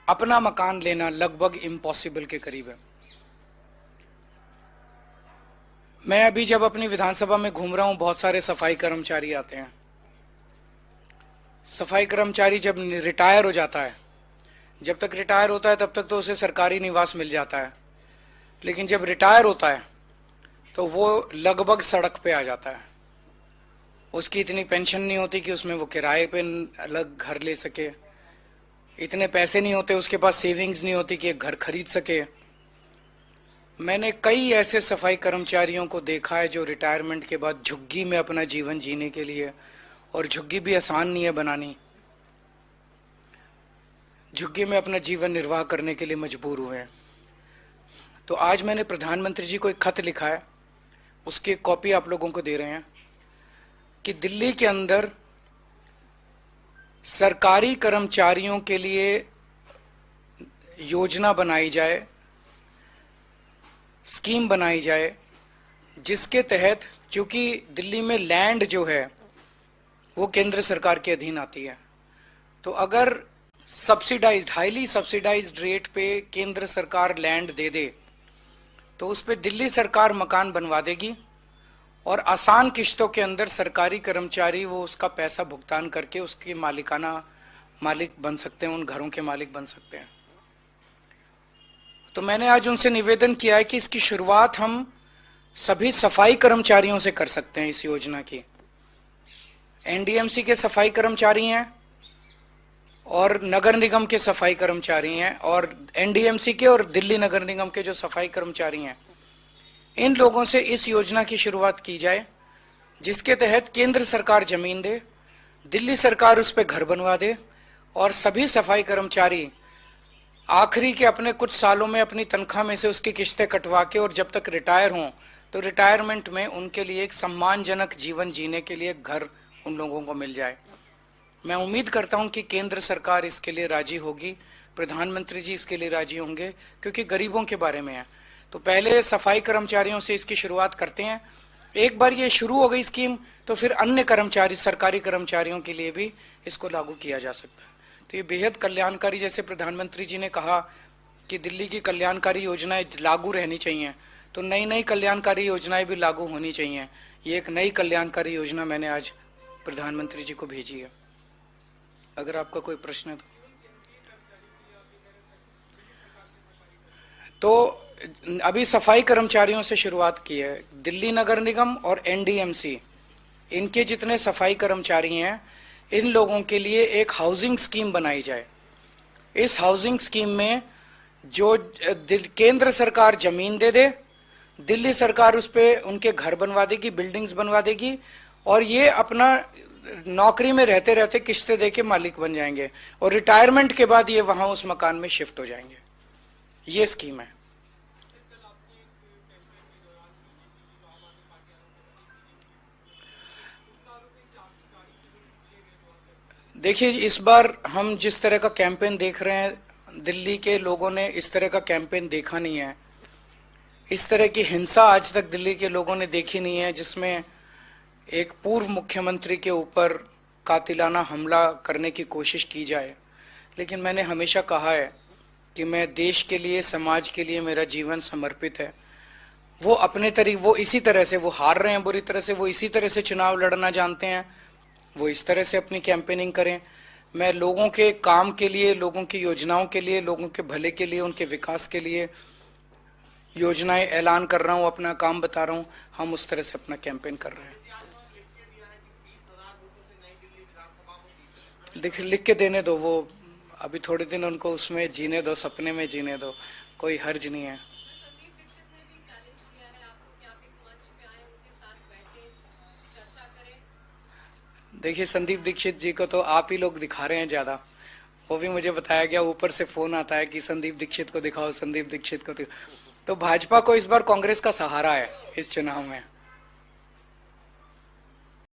अपना मकान लेना लगभग इम्पॉसिबल के करीब है। मैं अभी जब अपनी विधानसभा में घूम रहा हूं, बहुत सारे सफाई कर्मचारी आते हैं। सफाई कर्मचारी जब रिटायर हो जाता है, जब तक रिटायर होता है तब तक तो उसे सरकारी निवास मिल जाता है, लेकिन जब रिटायर होता है तो वो लगभग सड़क पे आ जाता है। उसकी इतनी पेंशन नहीं होती कि उसमें वो किराए पे अलग घर ले सके, इतने पैसे नहीं होते, उसके पास सेविंग्स नहीं होती कि एक घर खरीद सके। मैंने कई ऐसे सफाई कर्मचारियों को देखा है जो रिटायरमेंट के बाद झुग्गी में अपना जीवन जीने के लिए, और झुग्गी भी आसान नहीं है बनानी, झुग्गी में अपना जीवन निर्वाह करने के लिए मजबूर हुए हैं। तो आज मैंने प्रधानमंत्री जी को एक खत लिखा है, उसकी एक कॉपी आप लोगों को दे रहे हैं कि दिल्ली के अंदर सरकारी कर्मचारियों के लिए योजना बनाई जाए, स्कीम बनाई जाए, जिसके तहत, क्योंकि दिल्ली में लैंड जो है वो केंद्र सरकार के अधीन आती है, तो अगर सब्सिडाइज्ड, हाईली सब्सिडाइज्ड रेट पे केंद्र सरकार लैंड दे दे तो उस पे दिल्ली सरकार मकान बनवा देगी और आसान किश्तों के अंदर सरकारी कर्मचारी वो उसका पैसा भुगतान करके उसके मालिक बन सकते हैं, उन घरों के मालिक बन सकते हैं। तो मैंने आज उनसे निवेदन किया है कि इसकी शुरुआत हम सभी सफाई कर्मचारियों से कर सकते हैं। इस योजना की एनडीएमसी के सफाई कर्मचारी हैं और नगर निगम के सफाई कर्मचारी हैं, और एनडीएमसी के और दिल्ली नगर निगम के जो सफाई कर्मचारी हैं, इन लोगों से इस योजना की शुरुआत की जाए, जिसके तहत केंद्र सरकार जमीन दे, दिल्ली सरकार उस पर घर बनवा दे, और सभी सफाई कर्मचारी आखिरी के अपने कुछ सालों में अपनी तनख्वाह में से उसकी किश्तें कटवा के, और जब तक रिटायर हों तो रिटायरमेंट में उनके लिए एक सम्मानजनक जीवन जीने के लिए घर उन लोगों को मिल जाए। मैं उम्मीद करता हूं कि केंद्र सरकार इसके लिए राजी होगी, प्रधानमंत्री जी इसके लिए राजी होंगे, क्योंकि गरीबों के बारे में है। तो पहले सफाई कर्मचारियों से इसकी शुरुआत करते हैं। एक बार ये शुरू हो गई स्कीम तो फिर अन्य कर्मचारी, सरकारी कर्मचारियों के लिए भी इसको लागू किया जा सकता है। तो ये बेहद कल्याणकारी, जैसे प्रधानमंत्री जी ने कहा कि दिल्ली की कल्याणकारी योजनाएं लागू रहनी चाहिए, तो नई नई कल्याणकारी योजनाएं भी लागू होनी चाहिए। ये एक नई कल्याणकारी योजना मैंने आज प्रधानमंत्री जी को भेजी है। अगर आपका कोई प्रश्न है तो अभी सफाई कर्मचारियों से शुरुआत की है। दिल्ली नगर निगम और एनडीएमसी, इनके जितने सफाई कर्मचारी हैं, इन लोगों के लिए एक हाउसिंग स्कीम बनाई जाए। इस हाउसिंग स्कीम में जो केंद्र सरकार जमीन दे दे, दिल्ली सरकार उस पे उनके घर बनवा देगी, बिल्डिंग्स बनवा देगी, और ये अपना नौकरी में रहते रहते किश्तें देके मालिक बन जाएंगे, और रिटायरमेंट के बाद ये वहां उस मकान में शिफ्ट हो जाएंगे। ये स्कीम है। देखिए, इस बार हम जिस तरह का कैंपेन देख रहे हैं, दिल्ली के लोगों ने इस तरह का कैंपेन देखा नहीं है। इस तरह की हिंसा आज तक दिल्ली के लोगों ने देखी नहीं है, जिसमें एक पूर्व मुख्यमंत्री के ऊपर कातिलाना हमला करने की कोशिश की जाए। लेकिन मैंने हमेशा कहा है कि मैं देश के लिए, समाज के लिए मेरा जीवन समर्पित है। वो अपने तरीके, वो इसी तरह से, वो हार रहे हैं बुरी तरह से, वो इसी तरह से चुनाव लड़ना जानते हैं, वो इस तरह से अपनी कैंपेनिंग करें। मैं लोगों के काम के लिए, लोगों की योजनाओं के लिए, लोगों के भले के लिए, उनके विकास के लिए योजनाएं ऐलान कर रहा हूं, अपना काम बता रहा हूं। हम उस तरह से अपना कैंपेन कर रहे हैं। लिख के देने दो, वो अभी थोड़े दिन उनको उसमें जीने दो, सपने में जीने दो, कोई हर्ज नहीं है। देखिए, संदीप दीक्षित जी को तो आप ही लोग दिखा रहे हैं ज्यादा। वो भी मुझे बताया गया, ऊपर से फोन आता है कि संदीप दीक्षित को दिखाओ, संदीप दीक्षित को दिखाओ। तो भाजपा को इस बार कांग्रेस का सहारा है इस चुनाव में।